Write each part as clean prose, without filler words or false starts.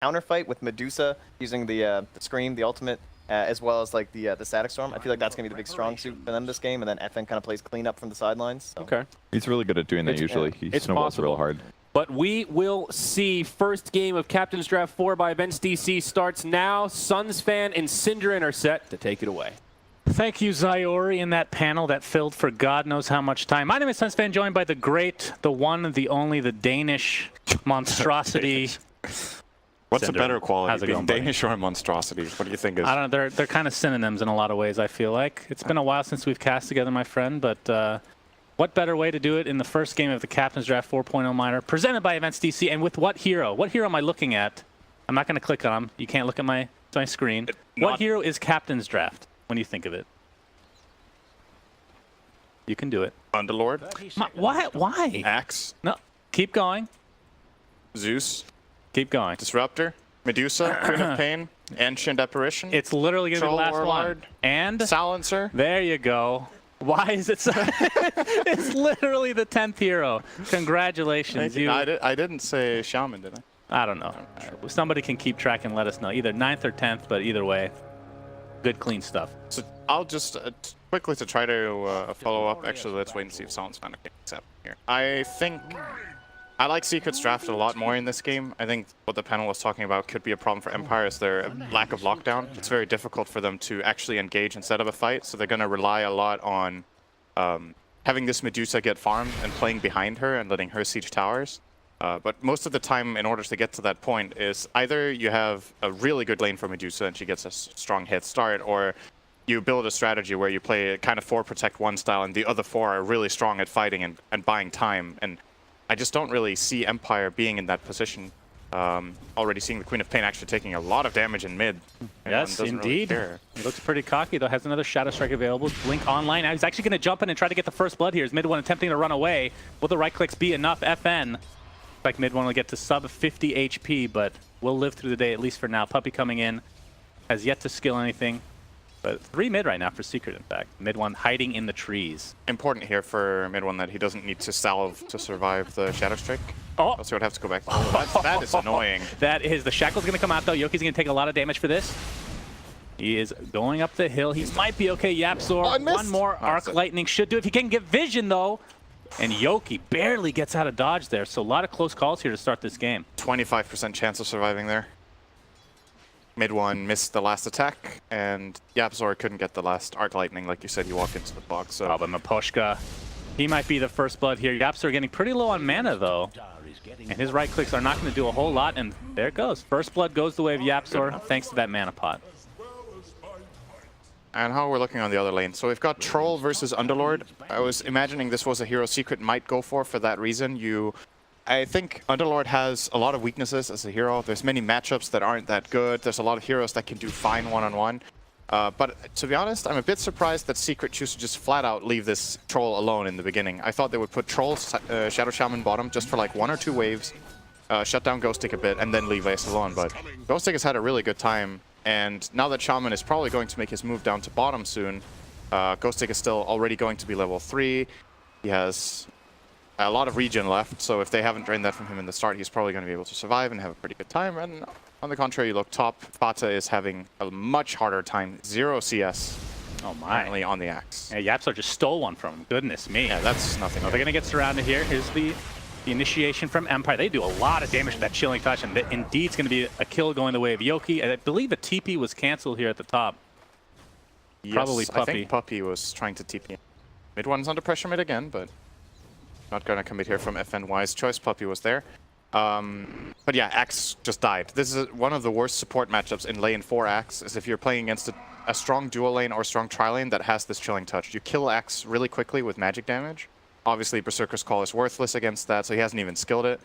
counterfight with Medusa using the Scream, the ultimate, as well as like the Static Storm. I feel like that's gonna be the big strong suit for them this game, and then FN kind of plays cleanup from the sidelines. So. Okay. He's really good at doing that usually. He snowballs real hard. But we will see first game of Captain's Draft 4 by Events DC starts now. Suns fan and Synderen are set to take it away. Thank you, Zyori, in that panel that filled for God knows how much time. My name is Sunsfan, joined by the great, the one, the only, the Danish monstrosity. What's Cinder. a better quality, How's it being going, buddy? Danish or monstrosity? What do you think is? I don't know, they're kind of synonyms in a lot of ways, I feel like. It's been a while since we've cast together, my friend, but what better way to do it in the first game of the Captain's Draft 4.0 minor, presented by Events DC, and with what hero? What hero am I looking at? I'm not going to click on him. You can't look at my screen. What hero is Captain's Draft when you think of it? You can do it. Underlord. Why? Axe. No, keep going. Zeus. Keep going. Disruptor. Medusa. Queen of Pain. Ancient Apparition. It's literally going to be the Troll last Warlord. one. And Silencer. there you go. Why is it so? It's literally the 10th hero. Congratulations. I didn't say Shaman, did I? I don't know. Somebody can keep track and let us know. Either 9th or 10th, but either way, good, clean stuff. So I'll just quickly to try to follow up. Actually, let's wait and see if Silence Panic picks up here. I think I like Secret's Draft a lot more in this game. I think what the panel was talking about could be a problem for Empire is their lack of lockdown. It's very difficult for them to actually engage instead of a fight, so they're going to rely a lot on having this Medusa get farmed and playing behind her and letting her siege towers. But most of the time, in order to get to that point, is either you have a really good lane for Medusa and she gets a strong head start, or you build a strategy where you play a kind of 4 protect 1 style and the other 4 are really strong at fighting and buying time. And I just don't really see Empire being in that position. Already seeing the Queen of Pain actually taking a lot of damage in mid. Yes, indeed. He looks pretty cocky, though. Has another Shadow Strike available. Blink online. Now he's actually going to jump in and try to get the first blood here. Is Mid1 attempting to run away. Will the right clicks be enough? FN. Looks like Mid1 will get to sub 50 HP, but will live through the day, at least for now. Puppey coming in. Has yet to skill anything. But 3 mid right now for Secret, in fact. Mid1 hiding in the trees. Important here for Mid1 that he doesn't need to salve to survive the Shadow Strike. Oh! Else he would have to go back. Oh, that is annoying. That is, the Shackle's going to come out, though. Yoki's going to take a lot of damage for this. He is going up the hill. He might be okay. YapzOr, one more Arc Lightning should do it. If he can get vision, though. And Yoki barely gets out of dodge there. So a lot of close calls here to start this game. 25% chance of surviving there. Mid1 missed the last attack, and YapzOr couldn't get the last Arc Lightning. Like you said, he walked into the box. So. Oh, but Miposhka, he might be the first blood here. YapzOr getting pretty low on mana, though. And his right clicks are not going to do a whole lot, and there it goes. First blood goes the way of YapzOr, thanks to that mana pot. And how we're looking on the other lane. So we've got Troll versus Underlord. I was imagining this was a hero Secret might go for that reason. I think Underlord has a lot of weaknesses as a hero. There's many matchups that aren't that good. There's a lot of heroes that can do fine one-on-one. But to be honest, I'm a bit surprised that Secret choose to just flat out leave this Troll alone in the beginning. I thought they would put Troll, Shadow Shaman bottom just for like 1 or 2 waves, shut down Ghostic a bit, and then leave Ace alone. But Ghostic has had a really good time. And now that Shaman is probably going to make his move down to bottom soon, Ghostic is still already going to be level 3. He has a lot of regen left, so if they haven't drained that from him in the start, he's probably going to be able to survive and have a pretty good time. And on the contrary, you look top, Fata is having a much harder time. 0 CS currently on the Axe. Yeah, YapzOr just stole one from him. Goodness me. Yeah, that's nothing. They're going to get surrounded here. Here's the initiation from Empire. They do a lot of damage with that Chilling Touch, and indeed it's going to be a kill going the way of Yoki. I believe a TP was canceled here at the top. Yes, Probably Puppey. I think Puppey was trying to TP. Mid1's under pressure mid again, but not going to commit here from FNY's choice. Puppey was there. But yeah, Axe just died. This is one of the worst support matchups in lane 4 Axe, is if you're playing against a strong dual lane or strong tri-lane that has this Chilling Touch. You kill Axe really quickly with magic damage. Obviously, Berserker's Call is worthless against that, so he hasn't even skilled it.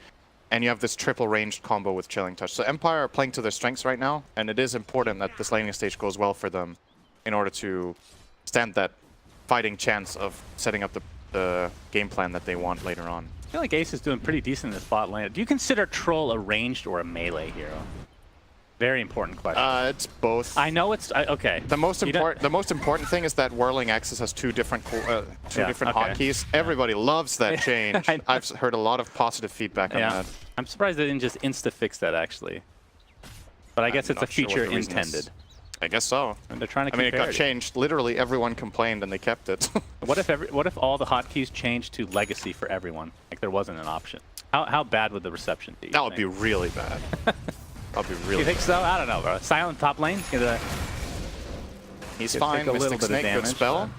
And you have this triple ranged combo with Chilling Touch. So Empire are playing to their strengths right now, and it is important that this laning stage goes well for them in order to stand that fighting chance of setting up the game plan that they want later on. I feel like Ace is doing pretty decent in this bot lane. Do you consider Troll a ranged or a melee hero? Very important question. It's both. I know it's okay. The most important thing is that Whirling Axis has two different hotkeys. Everybody loves that change. I've heard a lot of positive feedback on that. I'm surprised they didn't just insta-fix that, actually. But I guess it's a not sure what feature the reason is. intended. I guess so. And they're trying to I mean, keep it got parity. changed. Literally, everyone complained, and they kept it. What if all the hotkeys changed to legacy for everyone? Like there wasn't an option. How bad would the reception be? That would be really bad. That'd be really You think so? I don't know, bro. Silent top lane. He's Could fine. take a little Mystic bit of Snake, good damage, spell.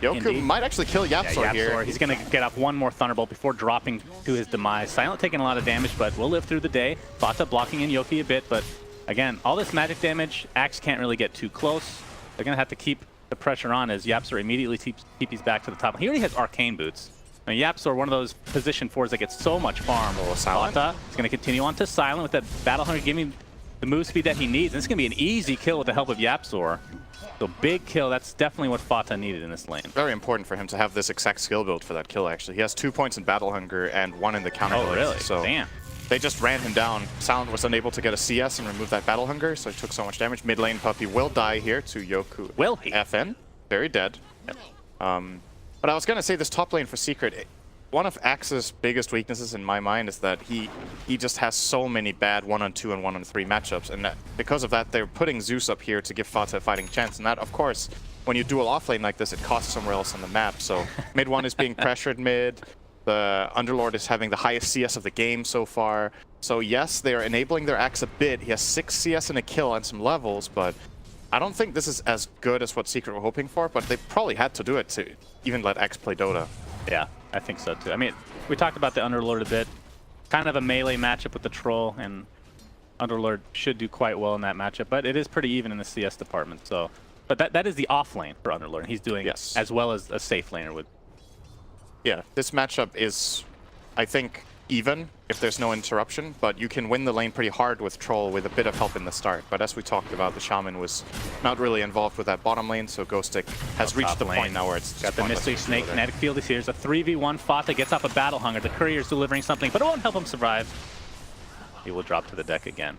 Yoku Indeed. might actually kill Yapzor here. He's going to get up one more Thunderbolt before dropping to his demise. Silent taking a lot of damage, but will live through the day. Fata blocking in Yoki a bit, but again, all this magic damage, Axe can't really get too close. They're going to have to keep the pressure on as Yapzor immediately TPs back to the top. He already has Arcane Boots. I mean, Yapzor, one of those position 4s that gets so much farm. Silent. Fata is going to continue on to Silent with that Battle Hunger, giving the move speed that he needs. And it's going to be an easy kill with the help of Yapzor. So big kill, that's definitely what Fata needed in this lane. Very important for him to have this exact skill build for that kill, actually. He has 2 points in Battle Hunger and 1 in the counter. Oh, really? So Damn. they just ran him down. Silent was unable to get a CS and remove that Battle Hunger, so he took so much damage. Mid lane Puppy will die here to Yoku. Will he? FN. Very dead. But I was going to say this top lane for Secret, one of Axe's biggest weaknesses in my mind is that he just has so many bad 1-on-2 and 1-on-3 matchups, and because of that, they're putting Zeus up here to give Fata a fighting chance, and that, of course, when you duel offlane like this, it costs somewhere else on the map. So mid one is being pressured mid. The Underlord is having the highest CS of the game so far. So yes, they are enabling their Axe a bit. He has 6 CS and a kill and some levels, but I don't think this is as good as what Secret were hoping for, but they probably had to do it to even let Axe play Dota. Yeah, I think so too. I mean, we talked about the Underlord a bit. Kind of a melee matchup with the Troll, and Underlord should do quite well in that matchup, but it is pretty even in the CS department. So, but that is the off lane for Underlord. He's doing Yes. as well as a safe laner would. Yeah, this matchup is, I think, even if there's no interruption, but you can win the lane pretty hard with Troll with a bit of help in the start. But as we talked about, the Shaman was not really involved with that bottom lane, so Ghostic has reached top the lane. point now where it's Got the pointless Mystic to Snake go there. kinetic field is here. There's a 3v1. Fata gets up a Battle Hunger. The Courier's delivering something, but it won't help him survive. He will drop to the deck again.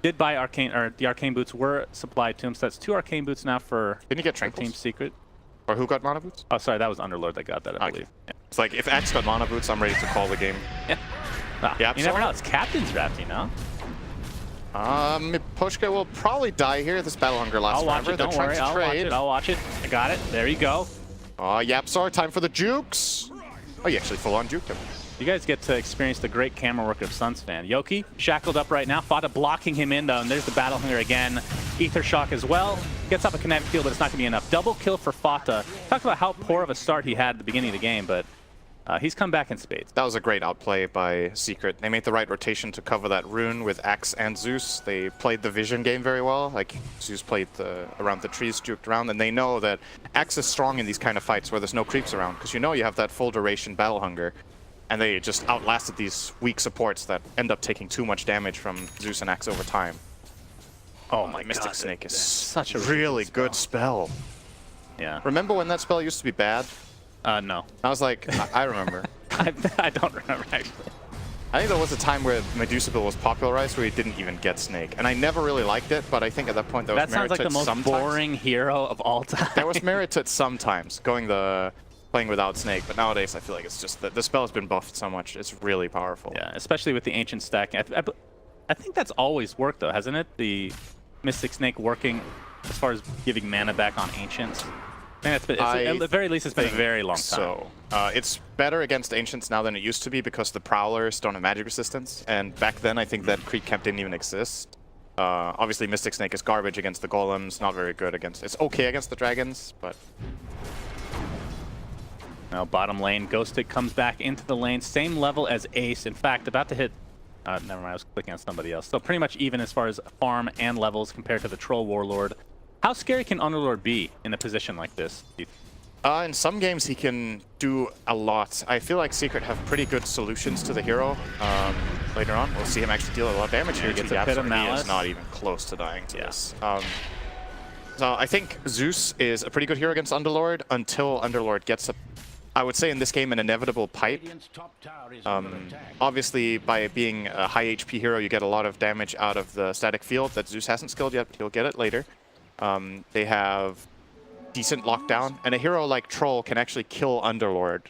Did buy Arcane, or the Arcane Boots were supplied to him, so that's 2 Arcane Boots now for Didn't he get Team Tranquils? Secret. Or who got Mana Boots? Oh, sorry, that was Underlord that got that, I Okay. believe. Yeah. It's like, if Axe got Mana Boots, I'm ready to call the game. Ah, Yeah, you never so- know. It's Captain's Draft, you know? Miposhka will probably die here. This Battle Hunger lasts I'll watch forever. it. Don't They're trying worry. to I'll watch trade. it. I'll watch it. I got it. There you go. Yapzor, time for the jukes. Oh, you actually full on juked him. You guys get to experience the great camera work of Suns fan. Yoki shackled up right now. Fata blocking him in though, and there's the Battle Hunger again. Ether Shock as well. Gets up a kinetic field, but it's not going to be enough. Double kill for Fata. Talked about how poor of a start he had at the beginning of the game, but he's come back in spades. That was a great outplay by Secret. They made the right rotation to cover that rune with Axe and Zeus. They played the vision game very well. Like, Zeus played around the trees, juked around, and they know that Axe is strong in these kind of fights where there's no creeps around, because you know you have that full duration Battle Hunger. And they just outlasted these weak supports that end up taking too much damage from Zeus and Axe over time. Oh my Mystic God, Snake is such a really good spell. Yeah. Remember when that spell used to be bad? No. I was like, I remember. I don't remember actually. I think there was a time where Medusa Bill was popularized where he didn't even get Snake. And I never really liked it, but I think at that point there was That sounds merit like to the it most sometimes. boring hero of all time. There was merit to it sometimes, playing without Snake, but nowadays I feel like it's just that the spell has been buffed so much, it's really powerful. Yeah, especially with the ancient stacking. I think that's always worked though, hasn't it? The Mystic Snake working as far as giving mana back on ancients. I think that's been, at the very least, it's been a very long time. So, it's better against Ancients now than it used to be because the Prowlers don't have magic resistance, and back then I think that Creep Camp didn't even exist. Obviously Mystic Snake is garbage against the Golems, not very good against... It's okay against the Dragons, but... Now bottom lane, Ghostic comes back into the lane, same level as Ace. In fact, about to hit... never mind, I was clicking on somebody else. So pretty much even as far as farm and levels compared to the Troll Warlord. How scary can Underlord be in a position like this? In some games he can do a lot. I feel like Secret have pretty good solutions to the hero. Later on, we'll see him actually deal a lot of damage here. he gets to a Pit of Yapzor. He Malice. is not even close to dying to this. So I think Zeus is a pretty good hero against Underlord until Underlord gets I would say in this game, an inevitable pipe. Obviously, by being a high HP hero, you get a lot of damage out of the static field that Zeus hasn't skilled yet, but he'll get it later. They have decent lockdown, and a hero like Troll can actually kill Underlord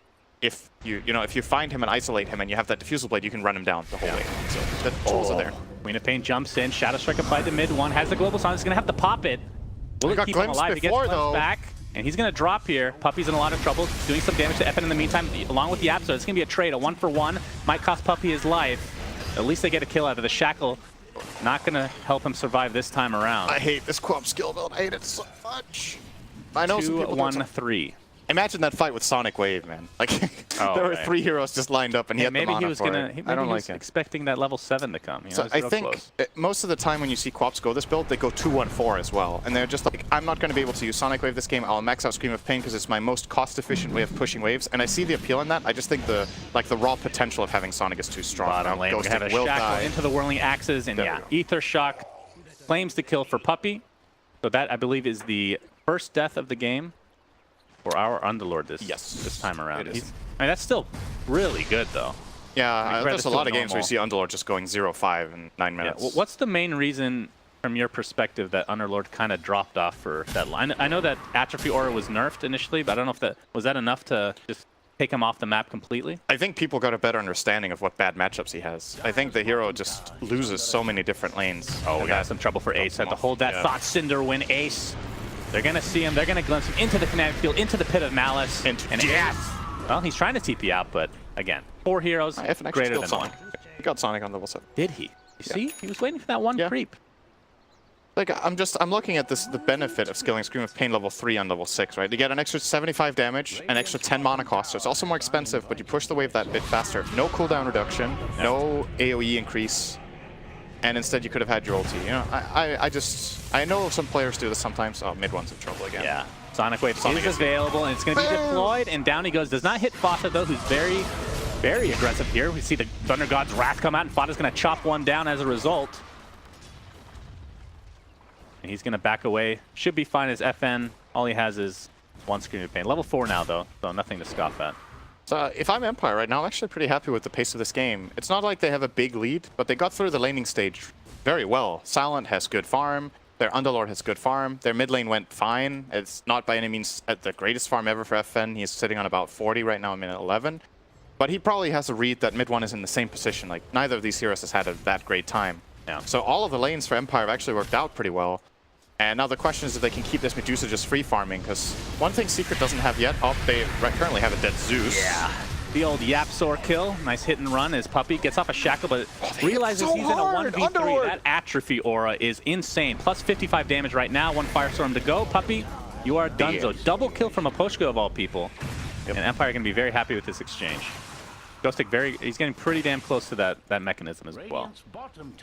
if you find him and isolate him and you have that diffusal blade, you can run him down the whole way. So the tools are there. Queen of Pain jumps in. Shadow Strike applied to mid one. Has the global sonic. He's going to have to pop it. Will it keep him alive? He gets glimpsed back. And he's going to drop here. Puppy's in a lot of trouble, doing some damage to FN in the meantime, along with the Absol. It's going to be a trade, a 1-for-1. Might cost Puppy his life. At least they get a kill out of the Shackle. Not going to help him survive this time around. I hate this co-op skill build. I hate it so much. I know some people 2-1-3. Imagine that fight with Sonic Wave, man. Like, there were 3 heroes just lined up, and he had maybe the mana he was for gonna. it. Maybe I don't he was like it. expecting that level 7 to come. You know, So it's I real think close. most of the time when you see co-ops go this build, they go 2-1-4 as well, and they're just like, I'm not going to be able to use Sonic Wave this game. I'll max out Scream of Pain because it's my most cost-efficient way of pushing waves, and I see the appeal in that. I just think the raw potential of having Sonic is too strong. Bottom lane, we have a will Shackle die. into the Whirling Axes, and yeah, Ether Shock claims the kill for Puppy. So that, I believe, is the first death of the game for our Underlord this time around. It is. I mean, that's still really good, though. Yeah, there's a still lot of games where normal. you see Underlord just going 0-5 in 9 Yeah. minutes. What's the main reason, from your perspective, that Underlord kind of dropped off for that line? I know that Atrophy Aura was nerfed initially, but I don't know if was that enough to just take him off the map completely? I think people got a better understanding of what bad matchups he has. I think the hero just loses so many different lanes. Oh, we got some trouble for Ace. Had to hold that Thought Cinder win. Ace. They're going to see him. They're going to glimpse him into the kinetic field, into the Pit of Malice. And Ace, well, he's trying to TP out, but again, 4 heroes, FN actually greater killed than Sonic. 1. He got Sonic on level 7. Did he? You see? He was waiting for that one creep. Like, I'm looking at the benefit of skilling Scream of Pain level 3 on level 6, right? You get an extra 75 damage, an extra 10 mana cost, so it's also more expensive, but you push the wave that bit faster. No cooldown reduction, no AoE increase, and instead you could have had your ulti. You know, I know some players do this sometimes. Oh, mid one's in trouble again. Yeah. Sonic Wave is available, and it's going to be deployed, and down he goes. Does not hit Fata, though, who's very, very aggressive here. We see the Thunder God's Wrath come out, and Fata's going to chop one down as a result. And he's going to back away. Should be fine as FN. All he has is 1 Scream of Pain. Level 4 now, though, so nothing to scoff at. So if I'm Empire right now, I'm actually pretty happy with the pace of this game. It's not like they have a big lead, but they got through the laning stage very well. Silent has good farm. Their Underlord has good farm. Their mid lane went fine. It's not by any means at the greatest farm ever for FN. He's sitting on about 40 right now, minute 11. But he probably has a read that mid one is in the same position. Like, neither of these heroes has had that great time. Yeah. So all of the lanes for Empire have actually worked out pretty well. And now the question is if they can keep this Medusa just free farming, because one thing Secret doesn't have yet, they currently have a dead Zeus. Yeah. The old Yapsor kill. Nice hit and run as Puppy gets off a Shackle, but realizes so he's in a hard. 1v3. Underlord. That Atrophy Aura is insane. Plus 55 damage right now. 1 Firestorm to go. Puppy, you are donezo. Double kill from Aposhko of all people. And Empire are going to be very happy with this exchange. Ghostic he's getting pretty damn close to that mechanism as well.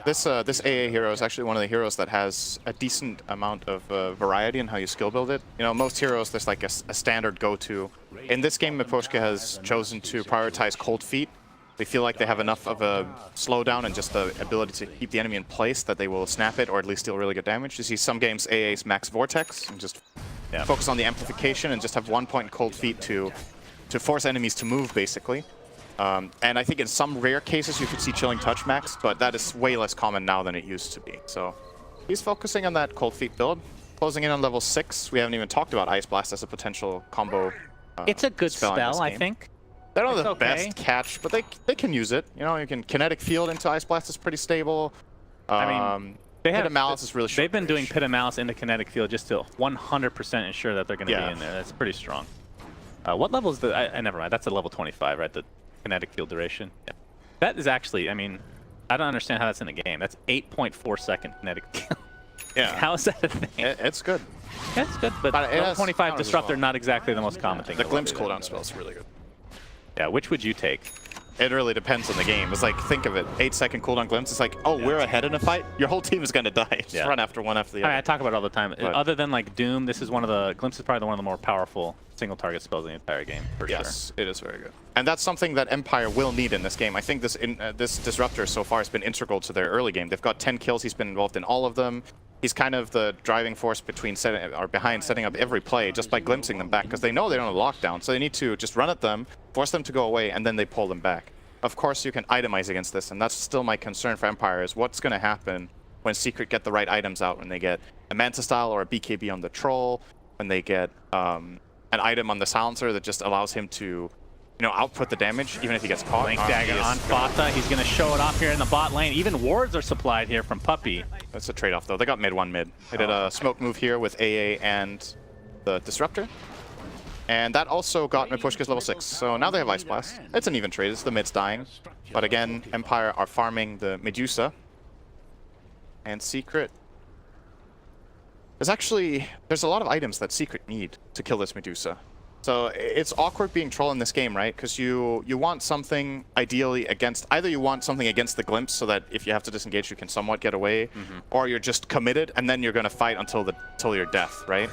This AA hero is actually one of the heroes that has a decent amount of variety in how you skill build it. You know, most heroes, there's like a standard go-to. In this game, Miposhka has chosen to prioritize Cold Feet. They feel like they have enough of a slowdown and just the ability to keep the enemy in place that they will snap it or at least deal really good damage. You see some games AA's max Vortex and just focus on the amplification and just have 1 point Cold Feet to force enemies to move, basically. And I think in some rare cases you could see Chilling Touch max, but that is way less common now than it used to be. So he's focusing on that Cold Feet build. Closing in on level 6. We haven't even talked about Ice Blast as a potential combo. It's a good spell, I think. They're not the best catch, but they can use it. You know, you can Kinetic Field into Ice Blast is pretty stable. I mean, Pit of Malice is really short. They've been doing Pit of Malice into Kinetic Field just to 100% ensure that they're going to be in there. That's pretty strong. What level is the... never mind. That's a level 25, right? The Kinetic Field duration. Yeah. That is actually... I mean, I don't understand how that's in the game. That's 8.4 second Kinetic Field. Yeah. How is that a thing? It's good. That's good, but level 25 Disruptor, not exactly the most common thing. The Glimpse cooldown spell is really good. Yeah, which would you take? It really depends on the game. It's like, think of it, 8-second cooldown Glimpse. It's like, oh, we're ahead in a fight. Your whole team is going to die. Just run after one after the other. I talk about it all the time. But other than like Doom, this is one of the... Glimpse is probably one of the more powerful single target spells in the entire game, for sure. Yes, it is very good. And that's something that Empire will need in this game. I think this Disruptor so far has been integral to their early game. They've got 10 kills. He's been involved in all of them. He's kind of the driving force behind setting up every play just by glimpsing them back, because they know they don't have lockdown. So they need to just run at them, force them to go away, and then they pull them back. Of course, you can itemize against this, and that's still my concern for Empire, is what's going to happen when Secret get the right items out, when they get a Manta Style or a BKB on the Troll, when they get an item on the Silencer that just allows him to output the damage, even if he gets caught. Blink Dagger on Fata. He's going to show it off here in the bot lane. Even wards are supplied here from Puppey. That's a trade-off, though. They got mid 1 mid. They did a smoke move here with AA and the Disruptor. And that also got Mipushka's level 6. So now they have Ice Blast. It's an even trade. It's the mid's dying. But again, Empire are farming the Medusa. And Secret... There's a lot of items that Secret need to kill this Medusa. So it's awkward being troll in this game, right? Because you want something ideally against... Either you want something against the Glimpse so that if you have to disengage, you can somewhat get away. Or you're just committed, and then you're going to fight until your death, right?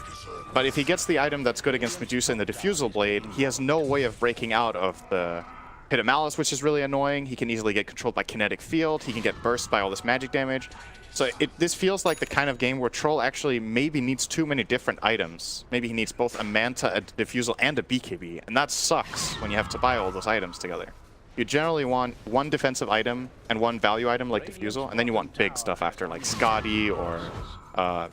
But if he gets the item that's good against Medusa in the Diffusal Blade, he has no way of breaking out of the Pit of Malice, which is really annoying. He can easily get controlled by Kinetic Field. He can get burst by all this magic damage. So this feels like the kind of game where Troll actually maybe needs too many different items. Maybe he needs both a Manta, a Diffusal, and a BKB. And that sucks when you have to buy all those items together. You generally want one defensive item and one value item like Diffusal, and then you want big stuff after, like Skadi, or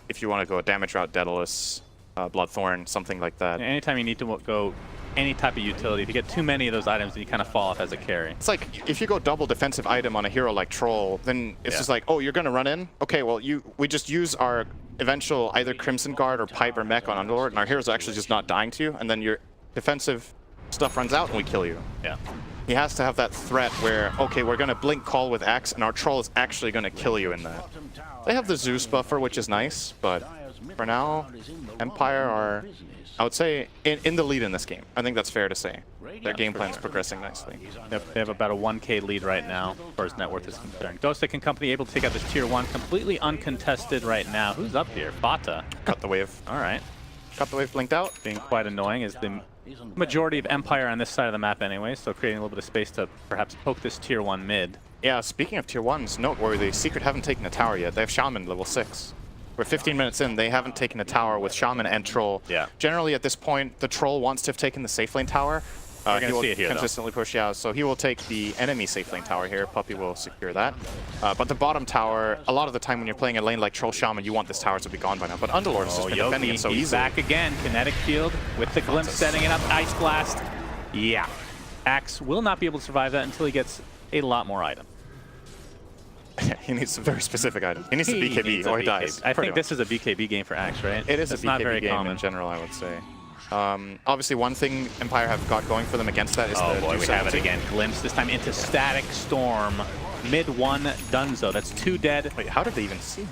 if you want to go a damage route, Daedalus, Bloodthorn, something like that. Anytime you need to go any type of utility, if you get too many of those items, then you kind of fall off as a carry. It's like, if you go double defensive item on a hero like Troll, then it's just like, oh, you're going to run in? Okay, well, we just use our eventual either Crimson Guard or Pipe or Mech on Underlord, and our heroes are actually just not dying to you, and then your defensive stuff runs out and we kill you. Yeah. He has to have that threat where, okay, we're going to blink call with Axe, and our Troll is actually going to kill you in that. They have the Zeus buffer, which is nice, but for now, Empire are, I would say, in the lead in this game. I think that's fair to say. Their game plan is progressing nicely. They have about a 1k lead right now, as far as net worth is concerned. Ghostek and company able to take out this tier 1, completely uncontested right now. Who's up here? Fata. Cut the wave. All right. Cut the wave, blinked out. Being quite annoying is the majority of Empire on this side of the map anyway, so creating a little bit of space to perhaps poke this tier 1 mid. Yeah, speaking of tier 1s, noteworthy, Secret haven't taken a tower yet. They have Shaman level 6. We're 15 minutes in, they haven't taken a tower with Shaman and Troll. Yeah. Generally, at this point, the Troll wants to have taken the safe lane tower. We're He gonna will see it here, consistently push, yeah, so he will take the enemy safe lane tower here. Puppey will secure that. But the bottom tower, a lot of the time when you're playing a lane like Troll Shaman, you want this tower to be gone by now. But Underlord has just been defending it so he's easily. back again. Kinetic Field with the Glimpse setting it up. Ice Blast. Yeah. Axe will not be able to survive that until he gets a lot more items. He needs some very specific items. He needs a BKB or he dies. I think this is a BKB game for Axe, right? It is it's a not BKB very game common in general, I would say. Obviously, one thing Empire have got going for them against that is oh the boy, we have it Dusality. again. Glimpse this time into Static Storm. Mid 1 Dunzo. That's 2 dead. Wait, how did they even see him?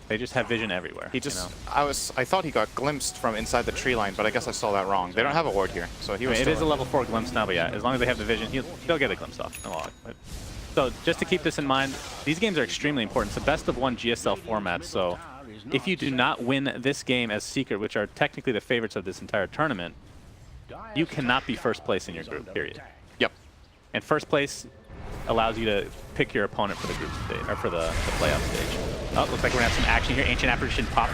They just have vision everywhere. He just, you know? I thought he got glimpsed from inside the tree line, but I guess I saw that wrong. They don't have a ward here, so he was. It is a level 4 glimpse now, but yeah, as long as they have the vision, they'll get a glimpse off. No log. So just to keep this in mind, these games are extremely important. It's a best of 1 GSL format, so if you do not win this game as Secret, which are technically the favorites of this entire tournament, you cannot be first place in your group, period. Yep. And first place allows you to pick your opponent for the group stage, or for the playoff stage. Oh, looks like we're gonna have some action here. Ancient Apparition popped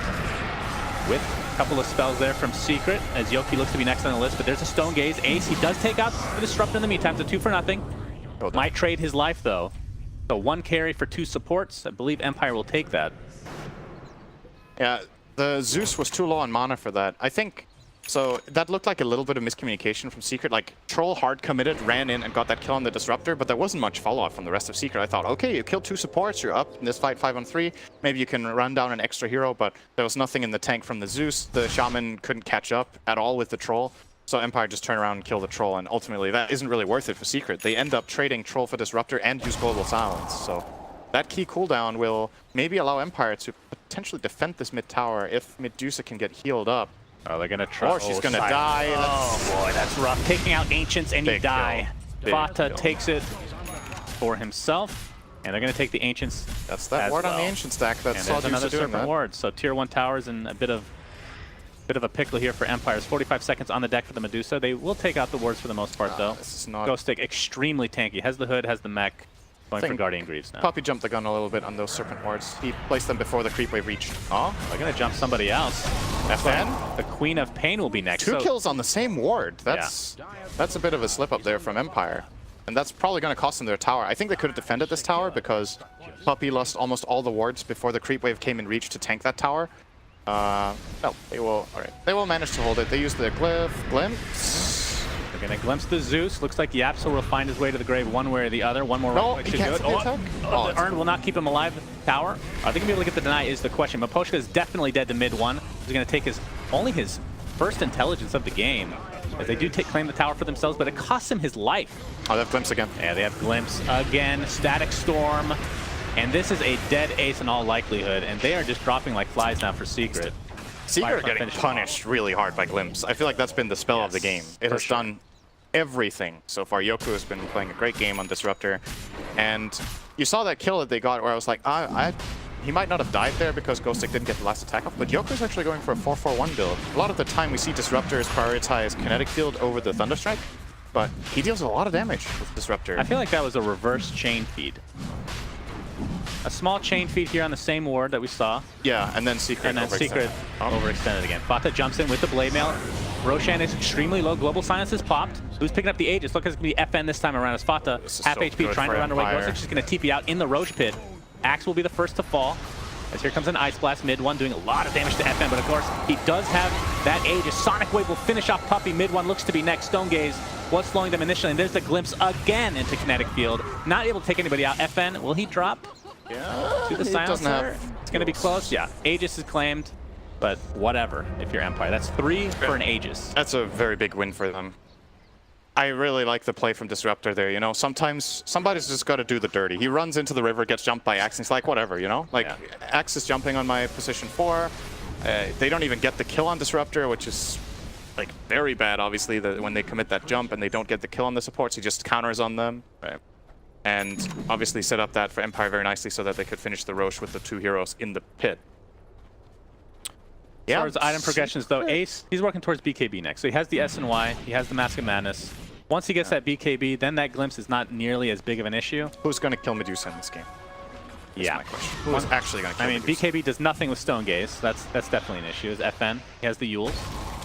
with a couple of spells there from Secret, as Yoki looks to be next on the list, but there's a Stone Gaze. Ace, he does take out the Disruptor in the meantime, so 2 for nothing. Might trade his life, though. So 1 carry for 2 supports. I believe Empire will take that. Yeah, the Zeus was too low on mana for that. I think, so that looked like a little bit of miscommunication from Secret. Like, Troll hard committed, ran in and got that kill on the Disruptor, but there wasn't much follow-up from the rest of Secret. I thought, okay, you killed 2 supports, you're up in this fight 5-on-3. Maybe you can run down an extra hero, but there was nothing in the tank from the Zeus. The Shaman couldn't catch up at all with the Troll. So Empire just turn around and kill the Troll, and ultimately that isn't really worth it for Secret. They end up trading Troll for Disruptor and use Global Silence. So that key cooldown will maybe allow Empire to potentially defend this mid tower if Medusa can get healed up. Oh, they're gonna try. Or she's gonna die. Oh boy, that's rough. Taking out Ancients and you Big die. kill. Fata Big kill. takes it for himself, and they're gonna take the Ancients. That's that ward on the Ancient stack that And saw there's another Medusa doing Serpent that. Ward. So tier 1 towers and a bit of a pickle here for Empires. 45 seconds on the deck for the Medusa. They will take out the wards for the most part, though. This is not... Ghostek extremely tanky. Has the hood, has the mech. Going for Think- Guardian Greaves now. Puppey jumped the gun a little bit on those Serpent Wards. He placed them before the creep wave reached. Oh, They're gonna jump somebody else. FN? The Queen of Pain will be next. 2 So- kills on the same ward. That's a bit of a slip up there from Empire. And that's probably going to cost them their tower. I think they could have defended this tower because Puppey lost almost all the wards before the creep wave came in reach to tank that tower. No, they will. All right, they will manage to hold it. They use the Glimpse. They're going to glimpse the Zeus. Looks like Yapso will find his way to the grave one way or the other. One more No, right he click should do can't it. see the attack? The Urn will not keep him alive. Tower. Are they going to be able to get the deny is the question. Miposhka is definitely dead to mid one. He's going to take only his first intelligence of the game. As they do claim the tower for themselves, but it costs him his life. Oh, they have Glimpse again. Yeah, they have Glimpse again. Static Storm. And this is a dead ace in all likelihood. And they are just dropping like flies now for Secret. Secret are getting finish him punished really hard by Glimpse. I feel like that's been the spell of the game. It has done everything so far. Yoku has been playing a great game on Disruptor. And you saw that kill that they got where I was like, he might not have died there because Ghostic didn't get the last attack off, but Yoku's actually going for a 4-4-1 build. A lot of the time we see Disruptors prioritize Kinetic Field over the Thunderstrike, but he deals a lot of damage with Disruptor. I feel like that was a reverse chain feed. A small chain feed here on the same ward that we saw. Yeah, and then Secret And then overextended. Secret overextended again. Fata jumps in with the Blade Mail. Roshan is extremely low. Global Silence is popped. Who's picking up the Aegis? Look, it's going to be FN this time around as Fata. This is Half so HP good trying to for run away. Empire. Ghostic's just going to TP out in the Roche pit. Axe will be the first to fall. As here comes an Ice Blast mid one, doing a lot of damage to FN, but of course, he does have that Aegis. Sonic Wave will finish off Puppey. Mid one looks to be next. Stone Gaze was slowing them initially, and there's the Glimpse again into Kinetic Field. Not able to take anybody out. FN, will he drop? Yeah, To the he doesn't Silencer? have... It's going to be close. Yeah, Aegis is claimed, but whatever if you're Empire. That's 3 for an Aegis. That's a very big win for them. I really like the play from Disruptor there, you know? Sometimes somebody's just got to do the dirty. He runs into the river, gets jumped by Axe, and he's like, whatever, you know? Like, Axe is jumping on my position 4. They don't even get the kill on Disruptor, which is, like, very bad, obviously, when they commit that jump and they don't get the kill on the supports. He just counters on them. Right. And obviously set up that for Empire very nicely so that they could finish the Roche with the 2 heroes in the pit. As far as item progressions, though, Ace, he's working towards BKB next. So he has the S and Y, he has the Mask of Madness. Once he gets that BKB, then that Glimpse is not nearly as big of an issue. Who's going to kill Medusa in this game? That's Yeah. my question. Who's actually going to kill I mean, Medusa? BKB does nothing with Stone Gaze. That's definitely an issue. Is FN. He has the Yules.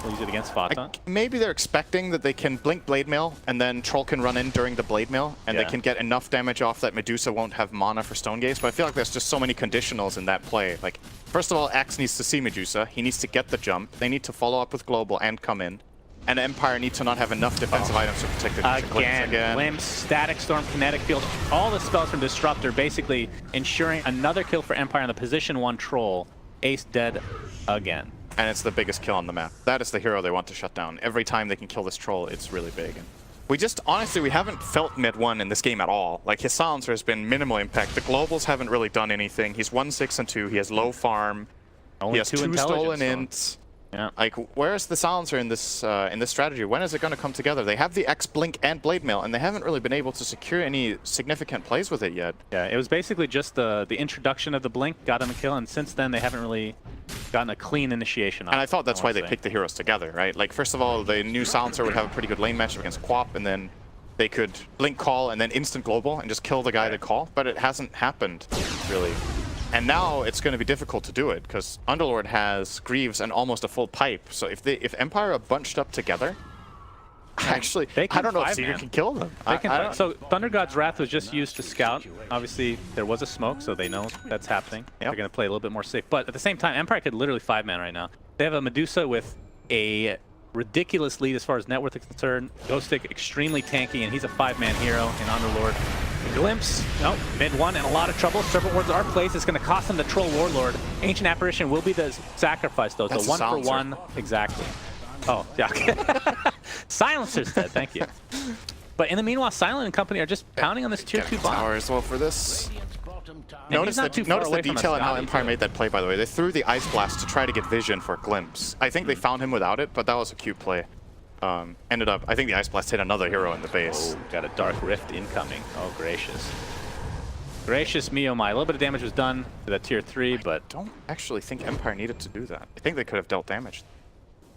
We'll use it against Fata. Maybe they're expecting that they can blink Blade Mail and then Troll can run in during the Blade Mail and they Yeah. can get enough damage off that Medusa won't have mana for Stone Gaze, but I feel like there's just so many conditionals in that play. Like, first of all, Axe needs to see Medusa. He needs to get the jump. They need to follow up with Global and come in. And Empire need to not have enough defensive items to protect the Again, Glimpse, Static Storm, Kinetic Field, all the spells from Disruptor basically ensuring another kill for Empire on the position 1 Troll. Ace dead again. And it's the biggest kill on the map. That is the hero they want to shut down. Every time they can kill this Troll, it's really big. And we just, honestly, we haven't felt mid 1 in this game at all. Like, his silencer has been minimal impact. The globals haven't really done anything. He's 1-6 and 2. He has low farm. Only He has 2 2 stolen intelligence. ints. Yeah. Like, where's the silencer in this strategy? When is it going to come together? They have the X Blink and Blade Mail, and they haven't really been able to secure any significant plays with it yet. Yeah, it was basically just the introduction of the Blink got him a kill, and since then they haven't really gotten a clean initiation on And it, I thought that's why they wanna say. picked the heroes together, right? Like, first of all, the new silencer would have a pretty good lane matchup against Quap, and then they could Blink Call and then instant global and just kill the guy that call, but it hasn't happened, really. And now it's going to be difficult to do it because Underlord has Greaves and almost a full pipe. So if Empire are bunched up together, actually, They can I don't know if 5-man. Secret can kill them. They can I don't- so Thunder God's Wrath was just used to scout. Obviously, there was a smoke, so they know that's happening. They're going to play a little bit more safe. But at the same time, Empire could literally 5-man right now. They have a Medusa with a ridiculous lead as far as net worth is concerned. Ghostic extremely tanky, and he's a 5-man hero in Underlord. Glimpse, no, mid 1 in a lot of trouble. Serpent Wards are placed. It's going to cost them the Troll Warlord. Ancient Apparition will be the sacrifice, though. That's So a 1 for 1, exactly. Oh, yeah. Silencer's dead, thank you. But in the meanwhile, Silent and company are just pounding on this tier 2 bomb. Tower as well for this. And Notice he's not too far the away from detail us in how now, Empire either. made that play, by the way. They threw the Ice Blast to try to get vision for Glimpse. I think they found him without it, but that was a cute play. Ended up, I think the Ice Blast hit another hero in the base. Oh, got a Dark Rift incoming. Oh, gracious. Gracious me, oh my. A little bit of damage was done to that tier 3, but Don't actually think Empire needed to do that. I think they could have dealt damage.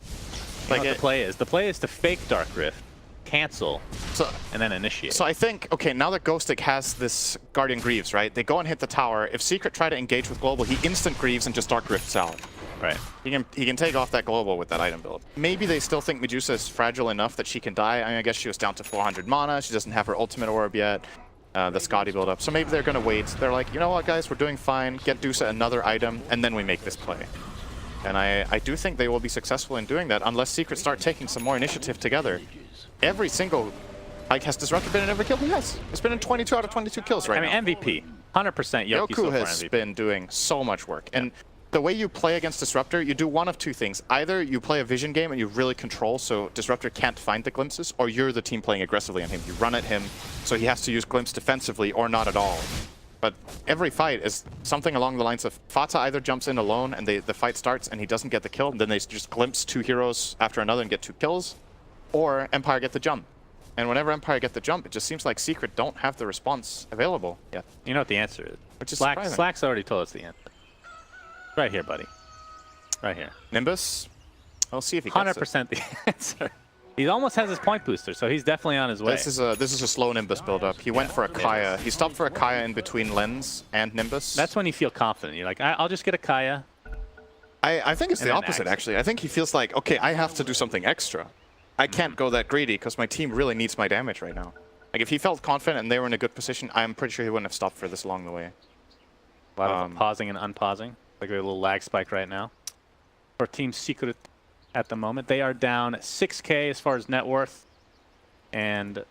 you know what the play is? The play is to fake Dark Rift, cancel, So, and then initiate. so I think, okay, now that Ghostic has this Guardian Greaves, right? They go and hit the tower. If Secret try to engage with Global, he instant Greaves and just Dark Rifts out. Right. He can take off that Global with that item build. Maybe they still think Medusa is fragile enough that she can die. I mean, I guess she was down to 400 mana. She doesn't have her ultimate orb yet. The Scotty build up. So maybe they're going to wait. They're like, you know what, guys, we're doing fine. Get Dusa another item, and then we make this play. And I do think they will be successful in doing that unless Secret start taking some more initiative together. Every single Pyke has Disruptor been in every kill he has. It's been in 22 out of 22 kills right now. I mean, MVP. 100% Yoki so far has MVP. been doing so much work. And the way you play against Disruptor, you do one of two things. Either you play a vision game and you really control so Disruptor can't find the glimpses, or you're the team playing aggressively on him. You run at him so he has to use glimpse defensively or not at all. But every fight is something along the lines of Fata either jumps in alone and the fight starts and he doesn't get the kill, and then they just glimpse 2 heroes after another and get 2 kills, or Empire get the jump. And whenever Empire get the jump, it just seems like Secret don't have the response available yet. You know what the answer is. Which is Slack, surprising. Slack's already told us the answer. Right here, buddy. Right here. Nimbus, we'll see if he gets it. 100% the answer. He almost has his point booster, so he's definitely on his way. This is a slow Nimbus build-up. He went for a Kaya. He stopped for a Kaya in between Lens and Nimbus. That's when you feel confident. You're like, I'll just get a Kaya. I think it's And the then opposite, Axe. actually. I think he feels like, okay, I have to do something extra. I can't go that greedy because my team really needs my damage right now. Like, if he felt confident and they were in a good position, I'm pretty sure he wouldn't have stopped for this along the way. A lot of pausing and unpausing. Like a little lag spike right now. For Team Secret at the moment. They are down 6K as far as net worth. And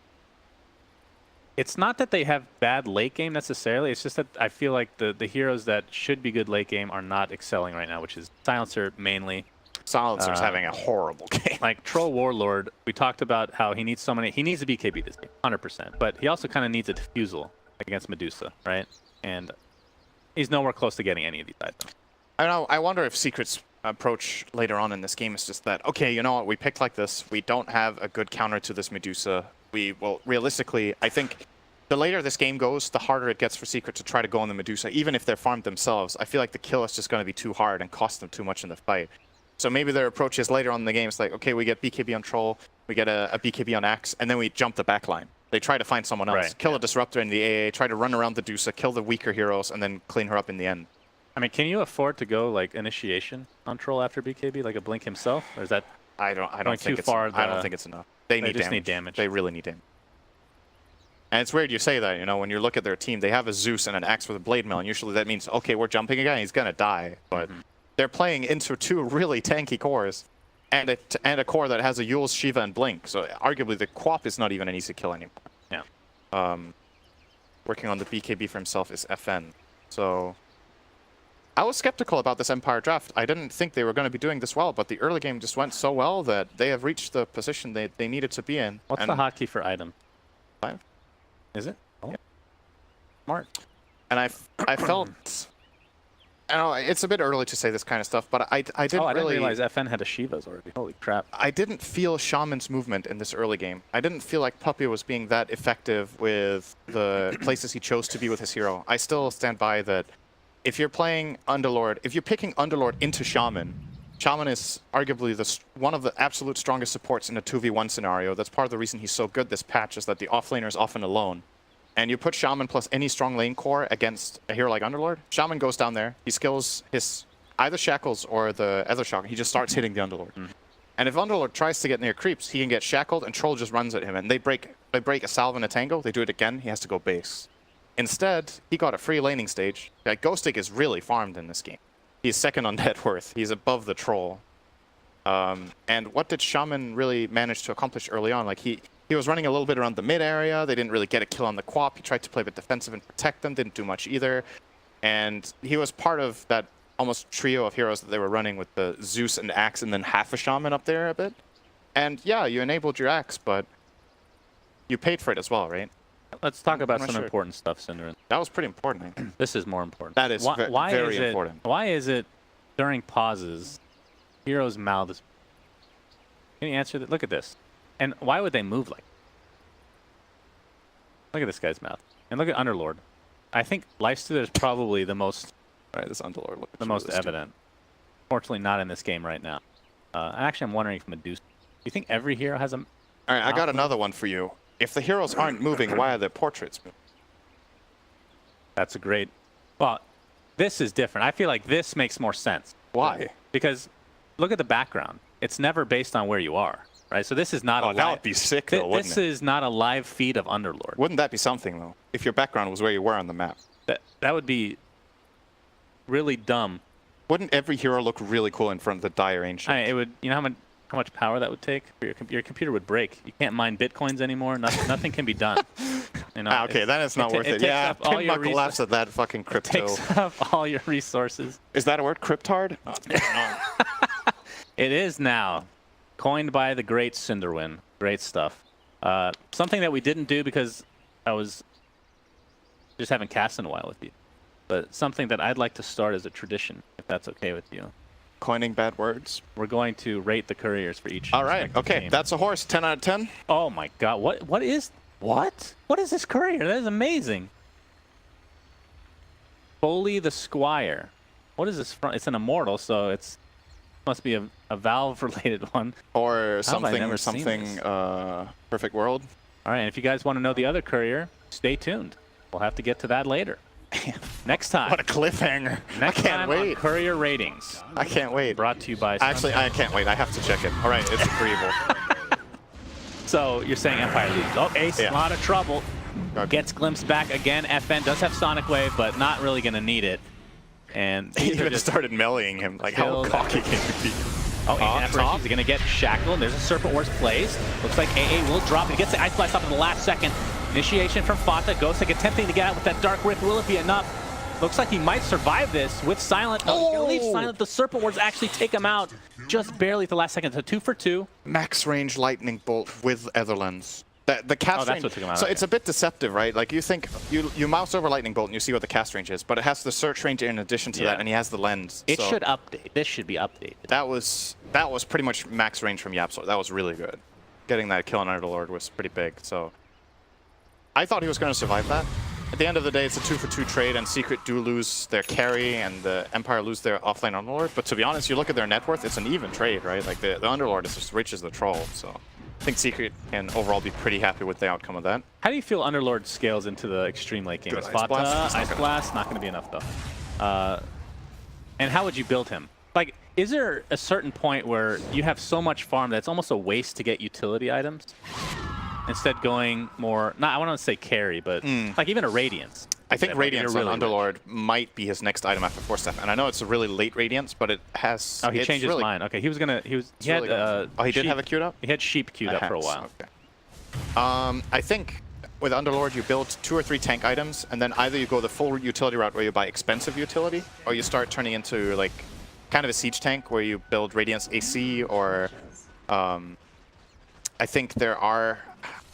it's not that they have bad late game necessarily. It's just that I feel like the heroes that should be good late game are not excelling right now, which is Silencer mainly. Silencer's having a horrible game. Like Troll Warlord, we talked about how he needs so many. He needs a BKB this game, 100%. But he also kind of needs a Diffusal against Medusa, right? And he's nowhere close to getting any of these items. I don't know. I wonder if Secret's approach later on in this game is just that, okay, you know what, we picked like this. We don't have a good counter to this Medusa. Well, realistically, I think the later this game goes, the harder it gets for Secret to try to go on the Medusa, even if they're farmed themselves. I feel like the kill is just going to be too hard and cost them too much in the fight. So maybe their approach is later on in the game, it's like, okay, we get BKB on Troll, we get a BKB on Axe, and then we jump the backline. They try to find someone else, Right, kill a Disruptor in the AA, try to run around the Medusa, kill the weaker heroes, and then clean her up in the end. I mean, can you afford to go like initiation on Troll after BKB, like a Blink himself, or is that? I don't Going think too it's far, I don't think it's enough. They need just damage. need damage. They really need damage. And it's weird you say that, you know, when you look at their team, they have a Zeus and an Axe with a Blade Mail, and usually that means, okay, we're jumping a guy, he's gonna die. But they're playing into 2 really tanky cores, and a core that has a Yules, Shiva, and Blink. So arguably the Quap is not even an easy kill anymore. Yeah. Working on the BKB for himself is FN. So I was skeptical about this Empire draft. I didn't think they were going to be doing this well, but the early game just went so well that they have reached the position they needed to be in. What's the hotkey for item? 5? Is it? Oh. Yep. Smart. And I felt, I don't know, it's a bit early to say this kind of stuff, but I didn't I really didn't realize FN had a Shivas already. Holy crap. I didn't feel Shaman's movement in this early game. I didn't feel like Puppy was being that effective with the places he chose to be with his hero. I still stand by that if you're playing Underlord, if you're picking Underlord into Shaman, Shaman is arguably one of the absolute strongest supports in a 2v1 scenario. That's part of the reason he's so good this patch, is that the offlaner is often alone. And you put Shaman plus any strong lane core against a hero like Underlord, Shaman goes down there, he skills his either Shackles or the Ether Shock, he just starts hitting the Underlord. And if Underlord tries to get near creeps, he can get Shackled and Troll just runs at him, and they break a Salve and a Tango, they do it again, he has to go base. Instead, he got a free laning stage. Like, Ghostic is really farmed in this game. He's second on net worth. He's above the Troll. And what did Shaman really manage to accomplish early on? Like, he was running a little bit around the mid area. They didn't really get a kill on the Quap. He tried to play a bit defensive and protect them. Didn't do much either. And he was part of that almost trio of heroes that they were running with the Zeus and Axe and then half a Shaman up there a bit. And yeah, you enabled your Axe, but you paid for it as well, right? Let's talk about not some sure. important stuff, Synderen. That was pretty important, I think. This is more important. That is very is it, important. Why is it during pauses, heroes' mouths? Can you answer that? Look at this. And why would they move like? Look at this guy's mouth. And look at Underlord. I think Lifestealer is probably the most Alright, this Underlord looks the most evident. Fortunately, not in this game right now. Actually, I'm wondering if Medusa. Do you think every hero has a? Alright, I got another one for you. If the heroes aren't moving, why are their portraits moving? That's a great. Well, this is different. I feel like this makes more sense. Why? Because look at the background. It's never based on where you are, right? So this is not a. That would be sick, though, wouldn't This it? is not a live feed of Underlord. Wouldn't that be something, though? If your background was where you were on the map. That would be really dumb Wouldn't every hero look really cool in front of the Dire Ancient? It would. You know how much power that would take? Your computer would break. You can't mine bitcoins anymore. Nothing can be done. You know, okay, then it's not worth it. takes Yeah, up all your Pinmuck laughs at that fucking crypto. takes up all your resources. Is that a word? Cryptard? Oh, no. It is now. Coined by the great Cinderwin. Great stuff. Something that we didn't do because I was just haven't cast in a while with you. But something that I'd like to start as a tradition, if that's okay with you. Coining bad words. We're going to rate the couriers for each. All right. respective Okay. game. That's a horse. 10 out of 10. Oh my God! What is this courier? That is amazing. Foley the Squire. What is this from? It's an immortal, so it's must be a Valve related one. Or How have I never something. seen this? Perfect World. All right. And if you guys want to know the other courier, stay tuned. We'll have to get to that later. Next time. What a cliffhanger. Next I can't time wait. on Courier Ratings. I can't wait. Brought to you by. Actually, I can't wait. I have to check it. All right. It's agreeable. So you're saying Empire loses. Oh, Ace, Yeah. a lot of trouble. Okay. Gets glimpsed back again. FN does have Sonic Wave, but not really going to need it. And He these are even just started mellying him. Like, how killed. cocky can you be? Oh, Ace Top. Apparitions is going to get shackled. There's a Serpent Wars placed. Looks like AA will drop. He gets the Ice Blast up in the last second. Initiation from Fata. Ghostek attempting to get out with that Dark Rift. Will it be enough? Looks like he might survive this with Silent. Oh, he'll leave Silent. The Serpent Wars actually take him out just barely at the last second. So 2 for 2. Max range lightning bolt with Etherlands. The cast that's range. what took him out, So okay. it's a bit deceptive, right? Like you think you mouse over lightning bolt and you see what the cast range is, but it has the search range in addition to Yeah. that, and he has the lens. It so should update. This should be updated. That was pretty much max range from YapzOr. That was really good. Getting that kill on Underlord was pretty big. So I thought he was going to survive that. At the end of the day, it's a 2 for 2 trade, and Secret do lose their carry, and the Empire lose their offlane Underlord. But to be honest, you look at their net worth, it's an even trade, right? Like the Underlord is as rich as the Troll. So I think Secret can overall be pretty happy with the outcome of that. How do you feel Underlord scales into the extreme late game? Good Is Ice Fata, Blast. Ice Blast, not going to be enough though. And how would you build him? Like, is there a certain point where you have so much farm that it's almost a waste to get utility items? Instead going more, not I want to say carry, but like even a Radiance. I think Like, Radiance you're on really Underlord might be his next item after Force Staff. And I know it's a really late Radiance, but it has... Oh, he it's changed his really, mind. Okay, he had really good. Oh, he did sheep- have it queued up? He had sheep queued up for a while. Okay. I think with Underlord, you build 2 or 3 tank items, and then either you go the full utility route where you buy expensive utility, or you start turning into like kind of a siege tank where you build Radiance AC, or I think there are...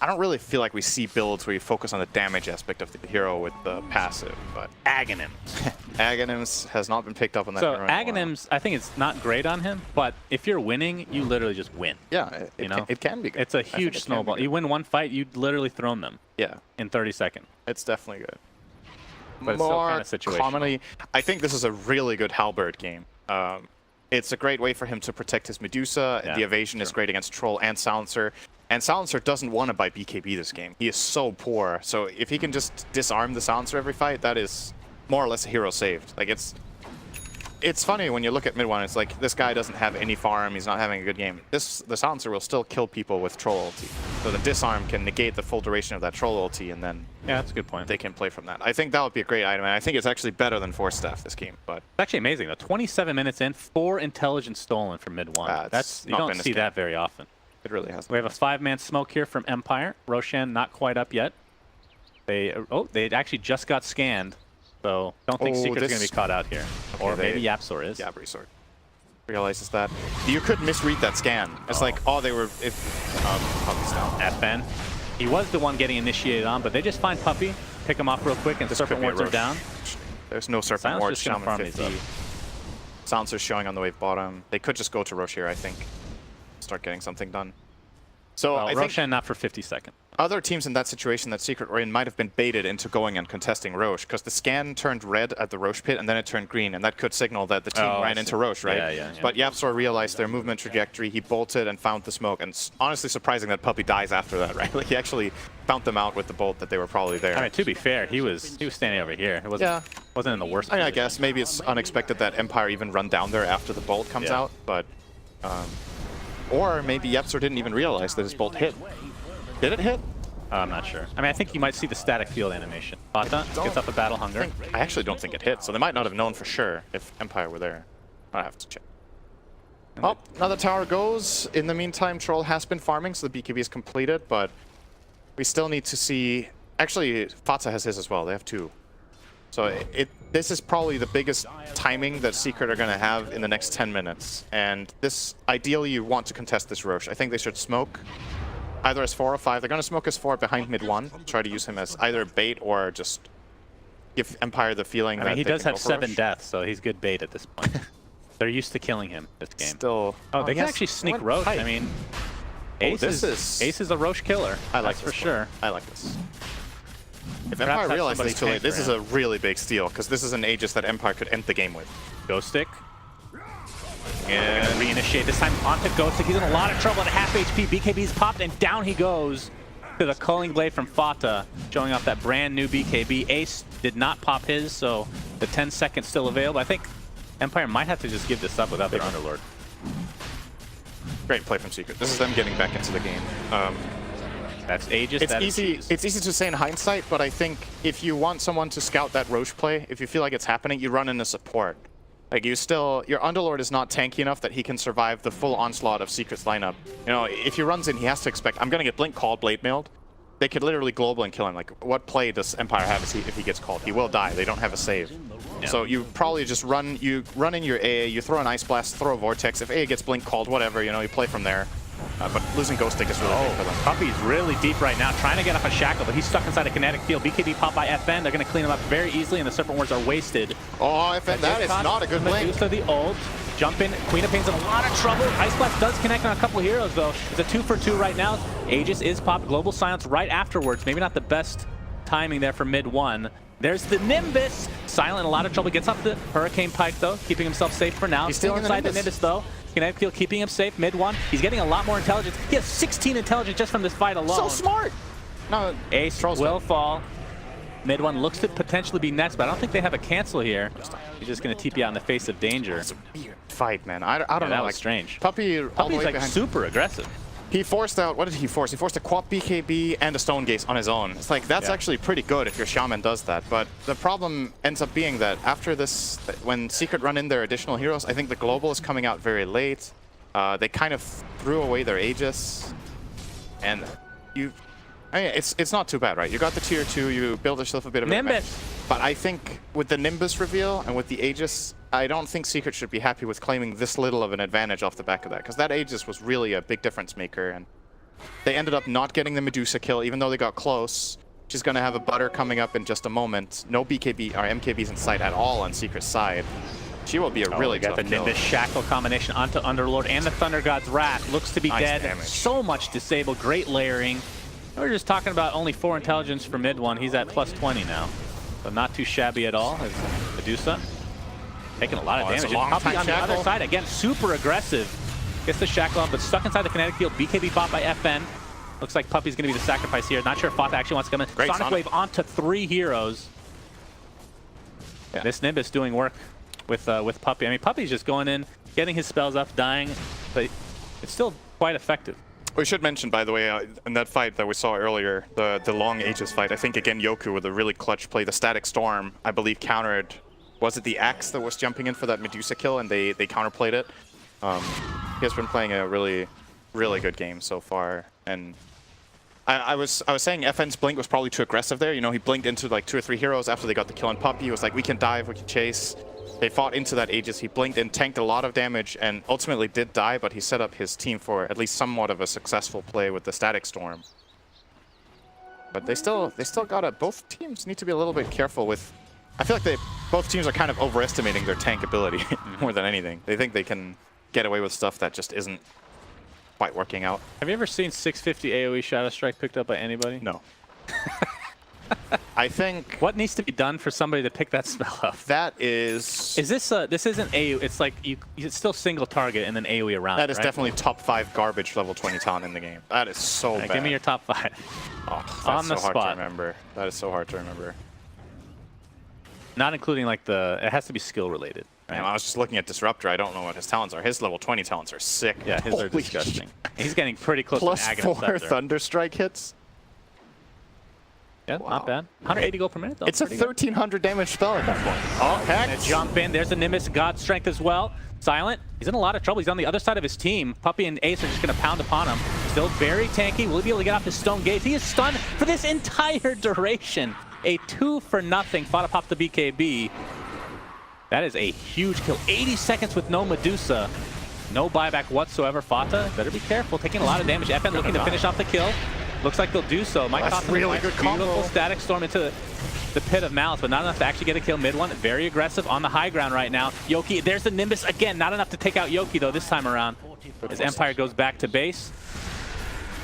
I don't really feel like we see builds where you focus on the damage aspect of the hero with the passive, but Aghanim. Aghanims has not been picked up on that. So hero in a while. Aghanims, I think it's not great on him, but if you're winning, you literally just win. Yeah, it can be good. It's a I think huge it can be snowball. good. You win one fight, you literally thrown them Yeah, in 30 seconds. it's definitely good. But it's still More kinda situational. commonly, I think this is a really good Halberd game. It's a great way for him to protect his Medusa. Yeah, The evasion is great against Troll and Silencer. And Silencer doesn't want to buy BKB this game. He is so poor. So if he can just disarm the Silencer every fight, that is more or less a hero saved. Like it's funny when you look at mid one. It's like this guy doesn't have any farm. He's not having a good game. The Silencer will still kill people with Troll ulti. So the disarm can negate the full duration of that Troll ulti, and then Yeah, that's a good point. they can play from that. I think that would be a great item, and I think it's actually better than Force Staff this game. But It's actually amazing though. 27 minutes in, 4 intelligence stolen from mid one. It's That's you not don't been this see game. that very often. it really has. We have a 5-man smoke here from Empire. Roshan not quite up yet. They actually just got scanned, so don't think Oh, Secret's this- gonna be caught out here, or they- maybe YapzOr is. Yeah, Resort realizes that. You could misread that scan. It's like, oh, they were... Puppy's down. FN. He was the one getting initiated on, but they just find Puppy, pick him off real quick, and This Serpent could be a Wards are Roche. down. There's no Serpent Silence Ward, just gonna Shaman farm these 50. Silencer's showing on the wave bottom. They could just go to Roche here, I think. Start getting something done. So Well, I think Roshan not for 50 seconds. other teams in that situation that Secret were in might have been baited into going and contesting Roche, because the scan turned red at the Roche pit and then it turned green, and that could signal that the team Oh, I ran see. into Roche, right? Yeah. But YapzOr realized their movement trajectory, he bolted and found the smoke, and it's honestly surprising that Puppy dies after that, right? Like he actually found them out with the bolt that they were probably there. I mean, to be fair, he was standing over here. It wasn't in the worst I position. guess maybe it's unexpected that Empire even run down there after the bolt comes Yeah. out, but or maybe YapzOr didn't even realize that his bolt hit. Did it hit? I'm not sure. I mean, I think you might see the static field animation. Fata gets up a Battle Hunger. I actually don't think it hit, so they might not have known for sure if Empire were there. I have to check. Oh, another tower goes. In the meantime, Troll has been farming, so the BKB is completed, but we still need to see... Actually, Fata has his as well. They have 2. So this is probably the biggest timing that Secret are going to have in the next 10 minutes. And this, ideally, you want to contest this Rosh. I think they should smoke either as 4 or 5. They're going to smoke as 4 behind mid 1. Try to use him as either bait or just give Empire the feeling that he they does can have go for 7 Rosh. deaths, so he's good bait at this point. They're used to killing him this game. Still... Oh, they can yes. actually sneak What Rosh. height? I mean, Oh, Ace this is is- Ace is a Rosh killer. I like that's this for sure. I like this. If Perhaps Empire have realizes somebody this too late, tank this for is a really big steal, because this is an Aegis that Empire could end the game with. Ghost Stick. And reinitiate this time onto Ghost Stick. He's in a lot of trouble at half HP. BKB's popped and down he goes to the Culling Blade from Fata, showing off that brand new BKB. Ace did not pop his, so the 10 seconds still available. I think Empire might have to just give this up without their Underlord. Great play from Secret. This is them getting back into the game. That's Aegis. It's that is easy. Cheese. It's easy to say in hindsight, but I think if you want someone to scout that Roche play, if you feel like it's happening, you run in a support. Like your Underlord is not tanky enough that he can survive the full onslaught of Secret's lineup. You know, if he runs in, he has to expect, I'm gonna get blink called, blade mailed. They could literally global and kill him. Like, what play does Empire have if he gets called? He will die. They don't have a save. Yeah. So you probably just run in your AA, you throw an Ice Blast, throw a Vortex. If AA gets blink called, whatever, you know, you play from there. But losing Ghost Stick is really big for them. Puppey's really deep right now, trying to get off a shackle, but he's stuck inside a kinetic field. BKB popped by FN. They're going to clean him up very easily, and the Serpent Wards are wasted. Oh, FN, that is not a good blink. Medusa the ult. Jump in. Queen of Pain's in a lot of trouble. Ice Blast does connect on a couple of heroes, though. It's a 2-for-2 right now. Aegis is popped. Global Silence right afterwards. Maybe not the best timing there for mid 1. There's the Nimbus. Silent in a lot of trouble. Gets up the Hurricane Pike, though, keeping himself safe for now. He's still taking inside the the Nimbus, though. Kinetic Field keeping him safe. Mid 1. He's getting a lot more intelligence. He has 16 intelligence just from this fight alone. So smart. No, Ace will fall. Mid 1 looks to potentially be next, but I don't think they have a cancel here. He's just going to TP out in the face of danger. It's a weird fight, man. I don't know. That was like, strange. Puppey all the Puppey's way like behind. super aggressive. He forced out, what did he force? He forced a Quap BKB and a Stone Gaze on his own. It's like, that's actually pretty good if your Shaman does that. But the problem ends up being that after this, when Secret run in their additional heroes, I think the Global is coming out very late. They kind of threw away their Aegis. And I mean, it's not too bad, right? You got the tier 2, you build yourself a bit of an Nimbus. advantage. But I think with the Nimbus reveal and with the Aegis, I don't think Secret should be happy with claiming this little of an advantage off the back of that, because that Aegis was really a big difference maker, and they ended up not getting the Medusa kill, even though they got close. She's going to have a Butter coming up in just a moment. No BKB or MKBs in sight at all on Secret's side. She will be a really got tough the kill. Nimbus Shackle combination onto Underlord and the Thunder God's Wrath. Looks to be Nice dead. damage. So much disabled. Great layering. We're just talking about only 4 intelligence for mid 1. He's at plus 20 now. So not too shabby at all as Medusa. Taking a lot of that's damage. a long Puppey time on the other shackle. side, again, super aggressive. Gets the shackle up, but stuck inside the kinetic field. BKB bought by FN. Looks like Puppey's going to be the sacrifice here. Not sure if Fata actually wants to come in. Great Sonic Sonic. Wave onto 3 heroes. Yeah. This Nimbus doing work with Puppey. I mean, Puppey's just going in, getting his spells up, dying, but it's still quite effective. We should mention, by the way, in that fight that we saw earlier, the long Aegis fight, I think, again, Yoku with a really clutch play. The Static Storm, I believe, countered... Was it the Axe that was jumping in for that Medusa kill, and they counterplayed it? He has been playing a really, really good game so far, and I was saying FN's blink was probably too aggressive there. You know, he blinked into like 2 or 3 heroes after they got the kill on Puppey. He was like, we can dive, we can chase. They fought into that Aegis. He blinked and tanked a lot of damage and ultimately did die, but he set up his team for at least somewhat of a successful play with the Static Storm. But they still gotta, both teams need to be a little bit careful with, I feel like both teams are kind of overestimating their tank ability more than anything. They think they can get away with stuff that just isn't quite working out. Have you ever seen 650 AoE Shadow Strike picked up by anybody? No. I think What needs to be done for somebody to pick that spell up? that is Is this isn't AoE, it's like it's still single target and then AoE around. that is right? definitely top 5 garbage level 20 talent in the game. That is so bad. Give me your top 5. Oh, that's on the so hard spot. to remember. That is so hard to remember. Not including like it has to be skill related. Right? Man, I was just looking at Disruptor. I don't know what his talents are. His level 20 talents are sick. Yeah, his are Holy disgusting. shit. He's getting pretty close Plus to an Aghanim 4 Scepter. Thunderstrike hits. Yeah, not bad. 180 gold per minute though. It's a Pretty good. 1300 damage spell at that point. Oh, Hex. and a jump in. There's a Nimbus God Strength as well. Silent, he's in a lot of trouble. He's on the other side of his team. Puppey and Ace are just going to pound upon him. Still very tanky. Will he be able to get off his stone gaze? He is stunned for this entire duration. A 2-for-0 Fata pop the BKB. That is a huge kill. 80 seconds with no Medusa. No buyback whatsoever. Fata, better be careful. Taking a lot of damage. FN looking to finish off the kill. Looks like they'll do so. Might cost them really a good beautiful combo. static storm into the pit of malice, but not enough to actually get a kill. Mid one, very aggressive on the high ground right now. Yoki, there's the Nimbus again. Not enough to take out Yoki though this time around. As Empire goes back to base.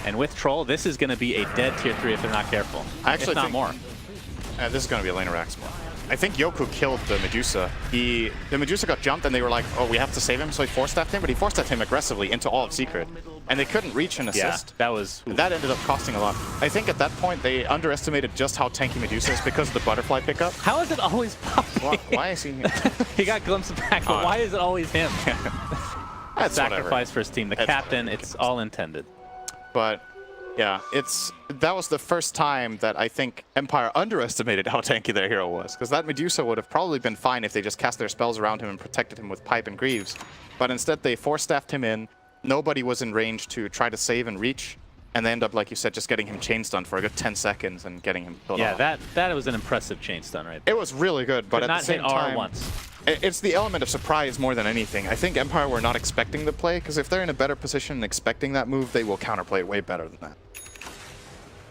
And with Troll, this is going to be a dead tier 3 if they're not careful. I actually if not think more. This is going to be a laner Axe more. I think Yoku killed the Medusa. The Medusa got jumped and they were like, oh, we have to save him, so he force-staffed him, but he force-staffed him aggressively into all of Secret. And they couldn't reach an assist. Yeah, that was... That ended up costing a lot. I think at that point they underestimated just how tanky Medusa is because of the butterfly pickup. How is it always Puppey? Why is he here? He got glimpsed back, but why is it always him? That's Sacrifice whatever. for his team. The That's captain, whatever. it's all intended. But yeah, that was the first time that I think Empire underestimated how tanky their hero was. Because that Medusa would have probably been fine if they just cast their spells around him and protected him with Pipe and Greaves. But instead they force-staffed him in. Nobody was in range to try to save and reach. And they end up, like you said, just getting him chain stunned for a good 10 seconds and getting him killed off. Yeah, that was an impressive chain stun right there. It was really good, but Could at not the same hit R time, once. it's the element of surprise more than anything. I think Empire were not expecting the play, because if they're in a better position and expecting that move, they will counterplay it way better than that.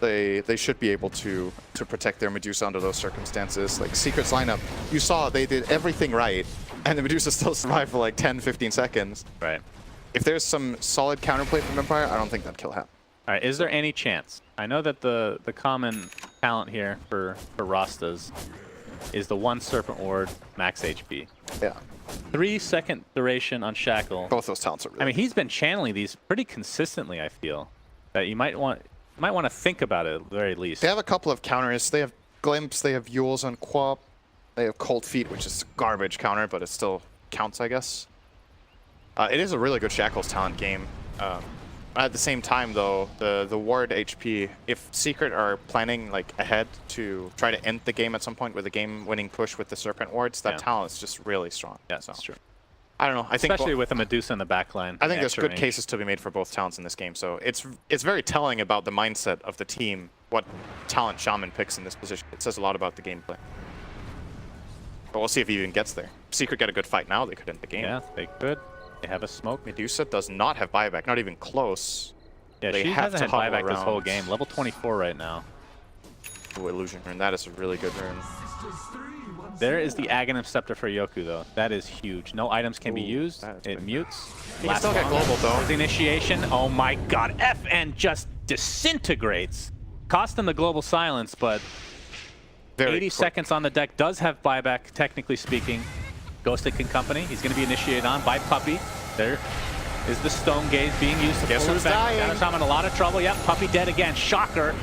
They should be able to protect their Medusa under those circumstances. Like Secret's lineup, you saw they did everything right, and the Medusa still survived for like 10, 15 seconds. Right. If there's some solid counterplay from Empire, I don't think that kill happen. All right, is there any chance? I know that the common talent here for Rastas is the 1 Serpent Ward max HP. Yeah, 3-second duration on Shackle. both those talents are really I mean, he's been channeling these pretty consistently, I feel. That you might want to think about it at the very least. They have a couple of counters. They have Glimpse, they have Yules on Quap, they have Cold Feet, which is garbage counter, but it still counts, I guess. It is a really good Shackles talent game. At the same time, though, the Ward HP, if Secret are planning like ahead to try to end the game at some point with a game-winning push with the Serpent Wards, that talent is just really strong. Yeah, so. that's true. I don't know. I think Especially with a Medusa in the backline. I think there's extra good range. cases to be made for both talents in this game. So it's very telling about the mindset of the team, what talent Shaman picks in this position. It says a lot about the gameplay. But we'll see if he even gets there. Secret get a good fight now, they could end the game. Yeah, they could. They have a smoke. Medusa does not have buyback, not even close. Yeah, They she have hasn't to had huddle buyback this whole around. game. Level 24 right now. Ooh, Illusion Rune, that is a really good rune. There is the Aghanim Scepter for Yoku, though. That is huge. No items can be used. that is It big. mutes. He can still get global, though. There's the initiation. Oh my god. FN just disintegrates. Cost them the global silence, but Very 80 quick. seconds on the deck. Does have buyback, technically speaking. Ghostic and company. He's going to be initiated on by Puppey. There is the Stone Gaze being used to Guess pull who's her back. dying? Shaman in a lot of trouble. Yep, Puppey dead again. Shocker.